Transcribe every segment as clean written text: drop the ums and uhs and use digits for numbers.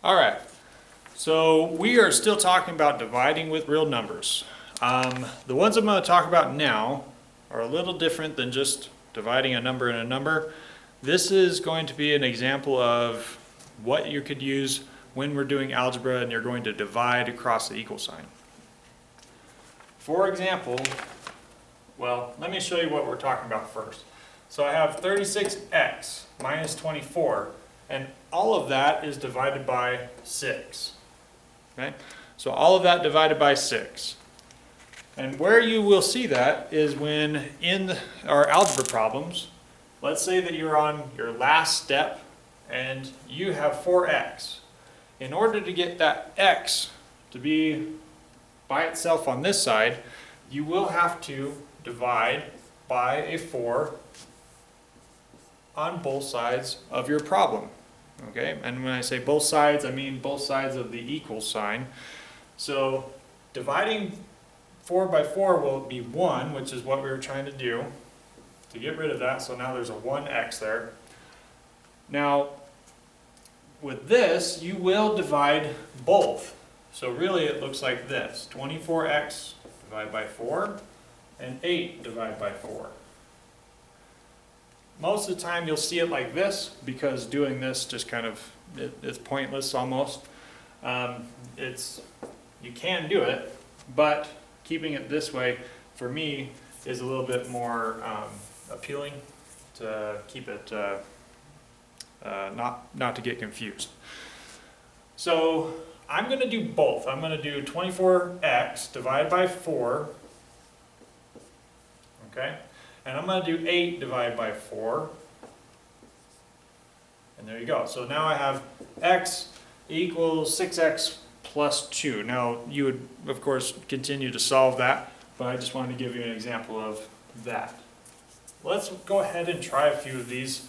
All right, so we are still talking about dividing with real numbers. The ones I'm going to talk about now are a little different than just dividing a number and a number. This is going to be an example of what you could use when we're doing algebra and you're going to divide across the equal sign. For example, well, let me show you what we're talking about first. So I have 36x minus 24, and all of that is divided by 6. Okay? So all of that divided by 6. And where you will see that is when in our algebra problems, let's say that you're on your last step and you have 4x. In order to get that x to be by itself on this side, you will have to divide by a 4 on both sides of your problem. Okay, and when I say both sides, I mean both sides of the equal sign. So dividing 4 by 4 will be 1, which is what we were trying to do, to get rid of that. So now there's a 1x there. Now, with this, you will divide both. So really it looks like this: 24x divided by 4 and 8 divided by 4. Most of the time you'll see it like this, because doing this just kind of, it's pointless almost. You can do it, but keeping it this way, for me, is a little bit more appealing to keep it, not to get confused. So I'm going to do both. I'm going to do 24x divided by 4, okay? And I'm going to do 8 divided by 4. And there you go. So now I have x equals 6x plus 2. Now you would, of course, continue to solve that, but I just wanted to give you an example of that. Let's go ahead and try a few of these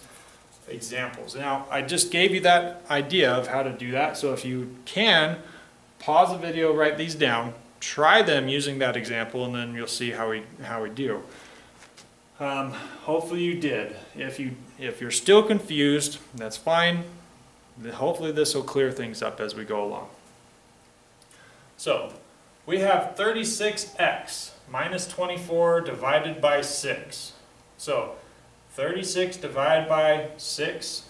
examples. Now, I just gave you that idea of how to do that, so if you can, pause the video, write these down, try them using that example, and then you'll see how we do. Hopefully you did. If you're still confused, that's fine. Hopefully this will clear things up as we go along. So, we have 36x minus 24 divided by 6. So, 36 divided by 6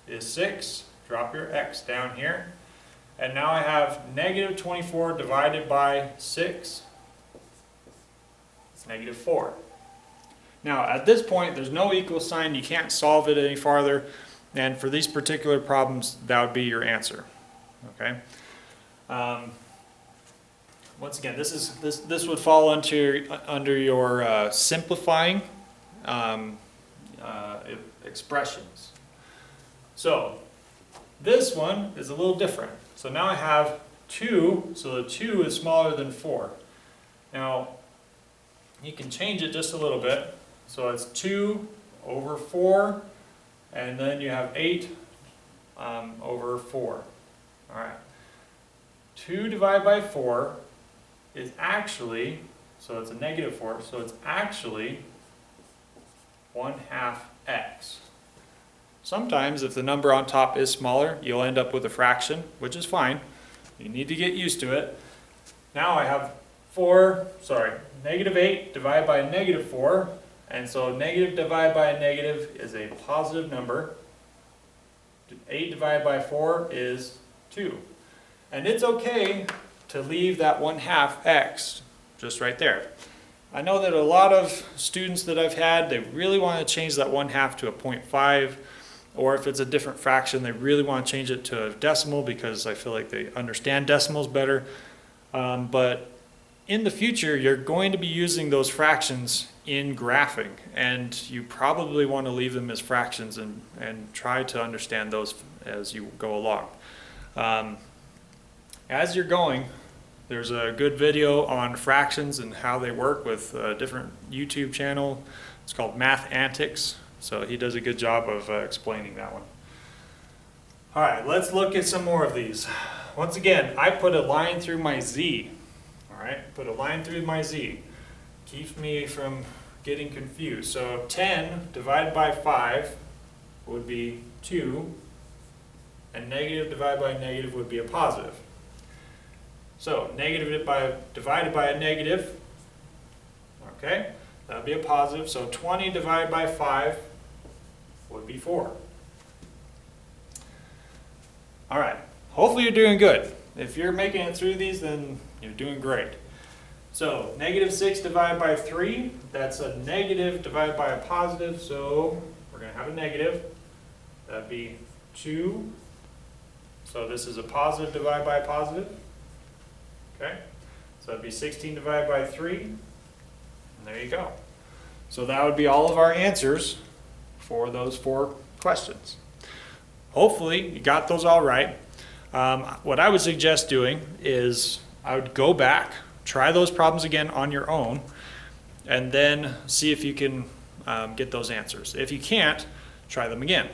is 6. Drop your x down here. And now I have negative 24 divided by 6. It's negative 4. Now, at this point, there's no equal sign. You can't solve it any farther. And for these particular problems, that would be your answer. Okay. Once again, this would fall under your simplifying expressions. So this one is a little different. So now I have 2, so the 2 is smaller than 4. Now you can change it just a little bit. So it's 2 over 4, and then you have 8 over 4. All right. 2 divided by 4 is actually, so it's a negative 4, so it's actually 1/2 x. Sometimes if the number on top is smaller, you'll end up with a fraction, which is fine. You need to get used to it. Now I have negative 8 divided by a negative 4, and so negative divided by a negative is a positive number. 8 divided by 4 is 2. And it's okay to leave that 1/2 x just right there. I know that a lot of students that I've had, they really want to change that 1/2 to a 0.5, or if it's a different fraction, they really want to change it to a decimal because I feel like they understand decimals better. But in the future, you're going to be using those fractions in graphing, and you probably want to leave them as fractions and try to understand those as you go along. As you're going, there's a good video on fractions and how they work with a different YouTube channel. It's called Math Antics, so he does a good job of explaining that one. All right, let's look at some more of these. Once again, I put a line through my z. All right, put a line through my z. Keeps me from getting confused. So 10 divided by 5 would be 2. and negative divided by a negative would be a positive. So negative divided by a negative, okay, that would be a positive. So 20 divided by 5 would be 4. All right, hopefully you're doing good. If you're making it through these, then you're doing great. So negative 6 divided by 3, that's a negative divided by a positive, so we're going to have a negative. That'd be 2. So this is a positive divided by a positive. Okay, so that'd be 16 divided by 3, and there you go. So that would be all of our answers for those 4 questions. Hopefully you got those all right. What I would suggest doing is I would go back, try those problems again on your own, and then see if you can get those answers. If you can't, try them again.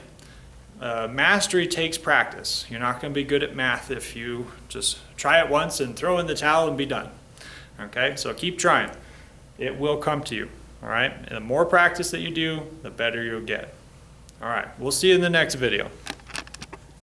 Mastery takes practice. You're not going to be good at math if you just try it once and throw in the towel and be done. Okay, so keep trying. It will come to you. All right, and the more practice that you do, the better you'll get. All right, we'll see you in the next video.